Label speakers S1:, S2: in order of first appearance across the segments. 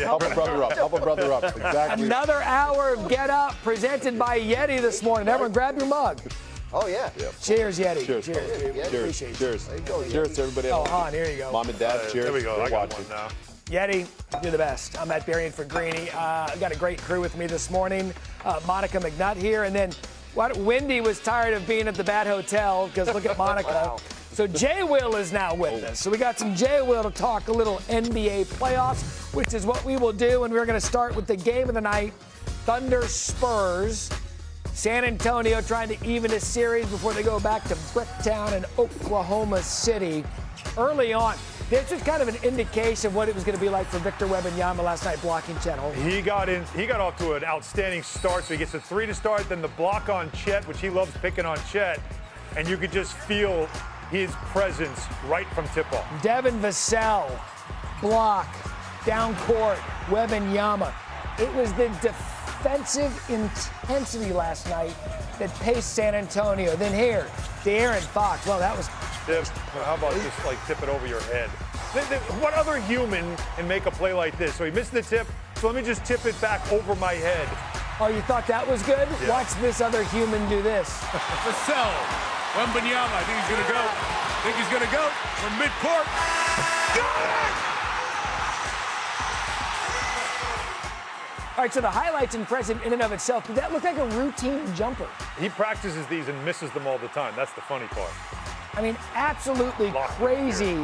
S1: Help a brother up. Help a brother up. Exactly.
S2: Another hour of Get Up presented by Yeti this morning. Everyone grab your mug.
S3: Oh, yeah.
S2: Cheers, Yeti.
S1: Cheers.
S2: Cheers. Appreciate it.
S1: Cheers. Cheers to everybody.
S2: Oh, Han, here you go.
S1: Mom and Dad, cheers.
S4: There we go.
S1: They're
S4: I got
S1: watching.
S4: one now.
S2: Yeti, you're the best. I'm Matt Berrien for Greeny. I've got a great crew with me this morning. Monica McNutt here. And then Wendy was tired of being at the bad hotel because look at Monica.
S3: Wow.
S2: So JWill is now with us. So we got some JWill to talk a little NBA playoffs, which is what we will do. And we're going to start with the game of the night, Thunder Spurs. San Antonio trying to even a series before they go back to Bricktown in Oklahoma City. Early on, this was kind of an indication of what it was going to be like for Victor Wembanyama last night blocking Chet Holmgren.
S4: He got off to an outstanding start, so he gets a 3 to start, then the block on Chet, which he loves picking on Chet, and you could just feel his presence right from tip-off.
S2: Devin Vassell, block, down court, Wembanyama. It was the defensive intensity last night that paced San Antonio. Then here, De'Aaron Fox. Well, that was...
S4: How about just like tip it over your head? What other human can make a play like this? So he missed the tip, so let me just tip it back over my head.
S2: Oh, you thought that was good?
S4: Yeah.
S2: Watch this other human do this.
S5: Vassell, Wembanyama, I think he's going to go. From midcourt. Got it!
S2: All right, so the highlight's impressive in and of itself. Did that look like a routine jumper?
S4: He practices these and misses them all the time. That's the funny part.
S2: I mean, absolutely crazy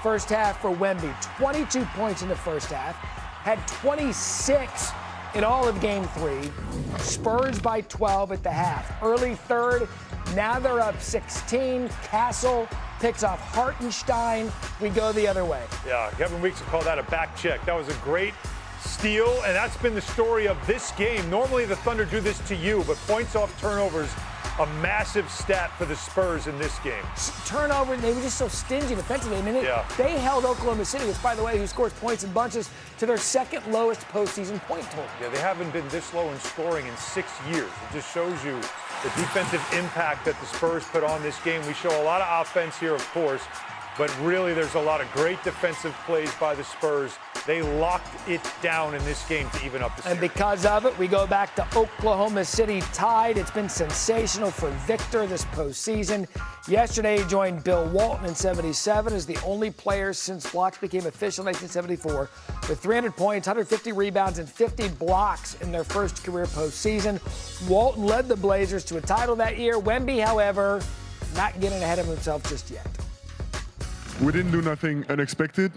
S2: first half for Wemby. 22 points in the first half. Had 26 in all of game 3. Spurs by 12 at the half. Early third, now they're up 16. Castle picks off Hartenstein. We go the other way.
S4: Yeah, Kevin Weeks will call that a back check. That was a great steal, and that's been the story of this game. Normally the Thunder do this to you, but points off turnovers, a massive stat for the Spurs in this game.
S2: Turnover, they were just so stingy defensively. I mean, they held Oklahoma City, which, by the way, who scores points in bunches, to their second lowest postseason point total.
S4: Yeah, they haven't been this low in scoring in 6 years. It just shows you the defensive impact that the Spurs put on this game. We show a lot of offense here, of course, but really there's a lot of great defensive plays by the Spurs. They locked it down in this game to even up the series.
S2: And because of it, we go back to Oklahoma City tied. It's been sensational for Victor this postseason. Yesterday, he joined Bill Walton in 77 as the only player since blocks became official in 1974 with 300 points, 150 rebounds, and 50 blocks in their first career postseason. Walton led the Blazers to a title that year. Wemby, however, not getting ahead of himself just yet.
S6: We didn't do nothing unexpected,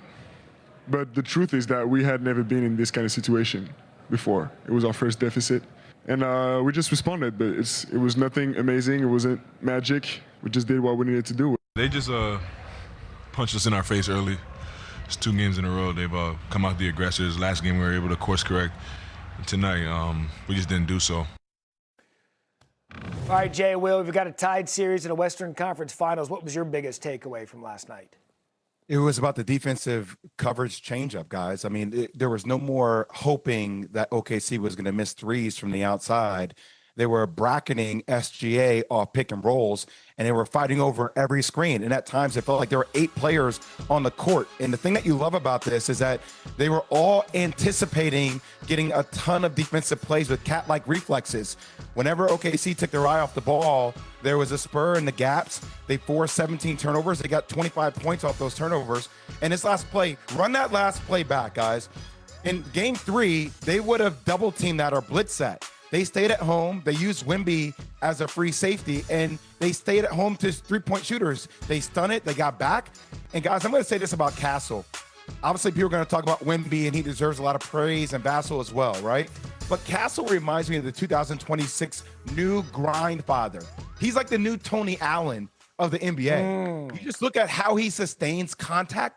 S6: but the truth is that we had never been in this kind of situation before. It was our first deficit, and we just responded, but it was nothing amazing. It wasn't magic. We just did what we needed to do.
S5: They just punched us in our face early. It's 2 games in a row. They've come out the aggressors. Last game we were able to course correct. Tonight, we just didn't do so.
S2: All right, JWill, we've got a tied series in a Western Conference Finals. What was your biggest takeaway from last night?
S7: It was about the defensive coverage changeup, guys. I mean, there was no more hoping that OKC was going to miss threes from the outside. They were bracketing SGA off pick and rolls, and they were fighting over every screen. And at times, it felt like there were 8 players on the court. And the thing that you love about this is that they were all anticipating getting a ton of defensive plays with cat-like reflexes. Whenever OKC took their eye off the ball, there was a spur in the gaps. They forced 17 turnovers. They got 25 points off those turnovers. And this last play, run that last play back, guys. In game 3, they would have double-teamed that or blitz that. They stayed at home. They used Wemby as a free safety, and they stayed at home to 3-point shooters. They stunned it. They got back. And, guys, I'm going to say this about Castle. Obviously, people are going to talk about Wemby, and he deserves a lot of praise, and Vassell as well, right? But Castle reminds me of the 2026 new grind father. He's like the new Tony Allen of the NBA. You just look at how he sustains contact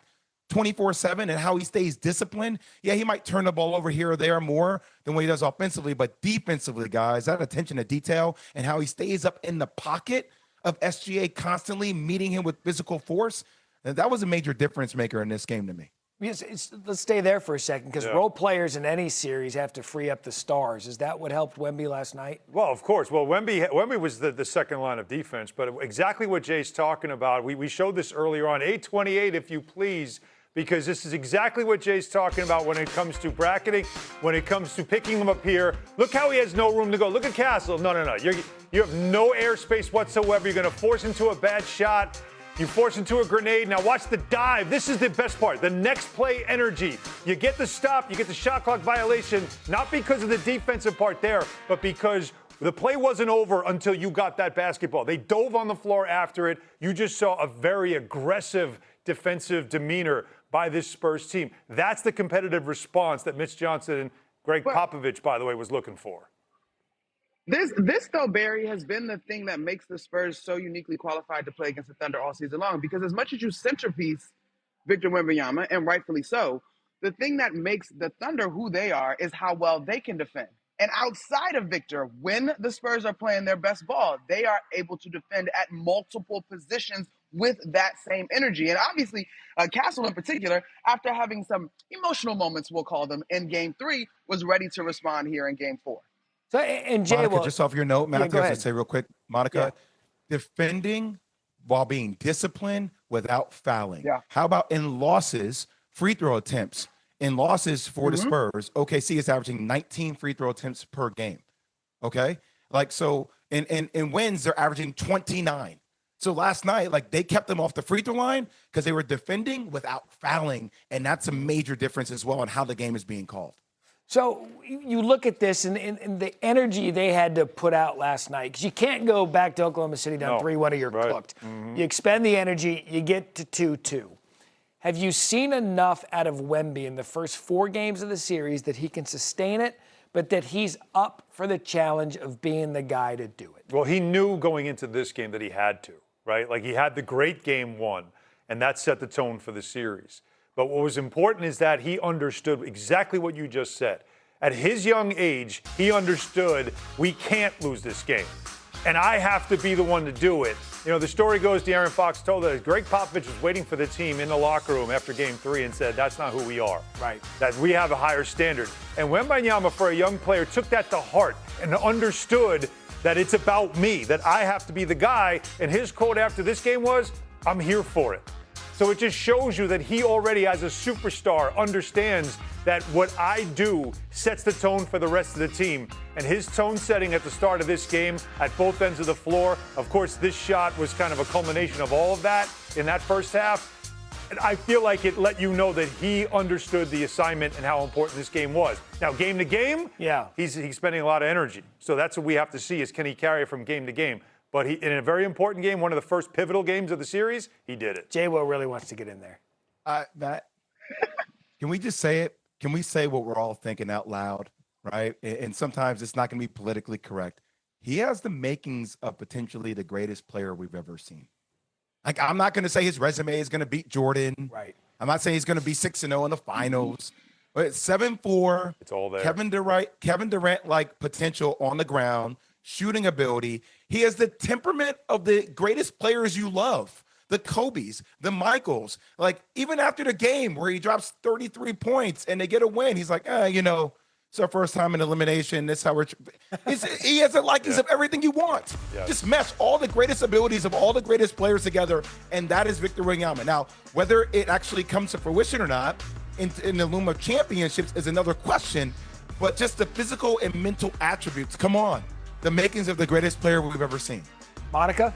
S7: 24/7 and how he stays disciplined. Yeah, he might turn the ball over here or there more than what he does offensively, but defensively, guys, that attention to detail and how he stays up in the pocket of SGA constantly meeting him with physical force, that was a major difference maker in this game to me.
S2: Yes, let's stay there for a second, because role players in any series have to free up the stars. Is that what helped Wemby last night?
S4: Well, of course. Well, Wemby was the second line of defense, but exactly what Jay's talking about. We showed this earlier on. 8:28, if you please. because this is exactly what Jay's talking about when it comes to bracketing, when it comes to picking him up here. Look how he has no room to go. Look at Castle. No. You have no airspace whatsoever. You're going to force into a bad shot. You force into a grenade. Now watch the dive. This is the best part. The next play energy. You get the stop. You get the shot clock violation, not because of the defensive part there, but because the play wasn't over until you got that basketball. They dove on the floor after it. You just saw a very aggressive defensive demeanor by this Spurs team. That's the competitive response that Mitch Johnson and Greg Popovich, by the way, was looking for.
S3: This though, Barry, has been the thing that makes the Spurs so uniquely qualified to play against the Thunder all season long. Because as much as you centerpiece Victor Wembanyama, and rightfully so, the thing that makes the Thunder who they are is how well they can defend. And outside of Victor, when the Spurs are playing their best ball, they are able to defend at multiple positions with that same energy. And obviously, Castle in particular, after having some emotional moments, we'll call them, in Game 3, was ready to respond here in Game 4.
S2: So, and Jay,
S7: Monica, just off your note, Matthew, I have to say real quick, Monica, defending while being disciplined without fouling.
S3: Yeah.
S7: How about in losses, free throw attempts? In losses for the Spurs, OKC is averaging 19 free throw attempts per game. Okay? Like, so in wins, they're averaging 29. So last night, like, they kept them off the free throw line because they were defending without fouling. And that's a major difference as well on how the game is being called.
S2: So you look at this and the energy they had to put out last night, because you can't go back to Oklahoma City down 3-1 or you're cooked. You expend the energy, you get to 2-2. Have you seen enough out of Wemby in the first 4 games of the series that he can sustain it, but that he's up for the challenge of being the guy to do it?
S4: Well, he knew going into this game that he had to, right? Like, he had the great Game 1, and that set the tone for the series. But what was important is that he understood exactly what you just said. At his young age, he understood we can't lose this game. And I have to be the one to do it. You know, the story goes, De'Aaron Fox told us, Greg Popovich was waiting for the team in the locker room after Game 3 and said, that's not who we are.
S2: Right.
S4: That we have a higher standard. And Wembanyama, for a young player, took that to heart and understood that it's about me, that I have to be the guy. And his quote after this game was, I'm here for it. So it just shows you that he already, as a superstar, understands that what I do sets the tone for the rest of the team. And his tone setting at the start of this game at both ends of the floor, of course, this shot was kind of a culmination of all of that in that first half. And I feel like it let you know that he understood the assignment and how important this game was. Now, game to game, he's spending a lot of energy. So that's what we have to see is, can he carry it from game to game? But he, in a very important game, one of the first pivotal games of the series, he did it.
S2: JWill really wants to get in there.
S7: Matt, can we just say it? Can we say what we're all thinking out loud, right? And sometimes it's not going to be politically correct. He has the makings of potentially the greatest player we've ever seen. Like, I'm not going to say his resume is going to beat Jordan.
S2: Right.
S7: I'm not saying he's going to be 6-0 in the finals. But 7'4",
S4: it's all there.
S7: Kevin Durant like potential on the ground, shooting ability. He has the temperament of the greatest players you love, the Kobes, the Michaels. Like, even after the game where he drops 33 points and they get a win, he's like, you know, it's our first time in elimination. That's how he has the likings of everything you want.
S4: Yes.
S7: Just mesh all the greatest abilities of all the greatest players together, and that is Victor Wembanyama. Now, whether it actually comes to fruition or not in the loom of championships is another question, but just the physical and mental attributes, come on. The makings of the greatest player we've ever seen.
S2: Monica?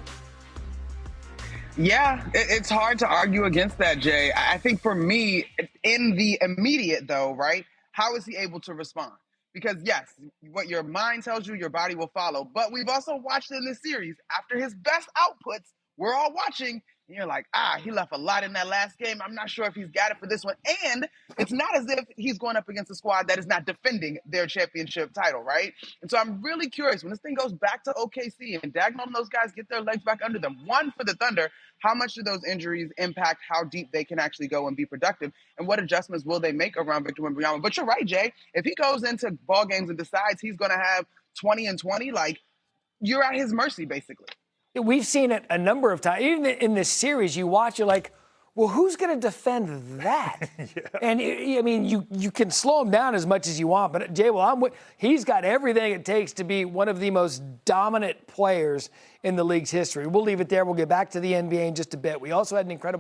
S3: Yeah, it's hard to argue against that, Jay. I think for me, in the immediate though, right, how is he able to respond? Because yes, what your mind tells you, your body will follow. But we've also watched in this series, after his best outputs, we're all watching, and you're like, he left a lot in that last game. I'm not sure if he's got it for this one. And it's not as if he's going up against a squad that is not defending their championship title, right? And so I'm really curious, when this thing goes back to OKC and Dagnall and those guys get their legs back under them, one, for the Thunder, how much do those injuries impact how deep they can actually go and be productive? And what adjustments will they make around Victor Wembanyama? But you're right, Jay. If he goes into ball games and decides he's going to have 20 and 20, like, you're at his mercy, basically.
S2: We've seen it a number of times. Even in this series, you watch, you're like, well, who's going to defend that? And, I mean, you can slow him down as much as you want, but JWill, he's got everything it takes to be one of the most dominant players in the league's history. We'll leave it there. We'll get back to the NBA in just a bit. We also had an incredible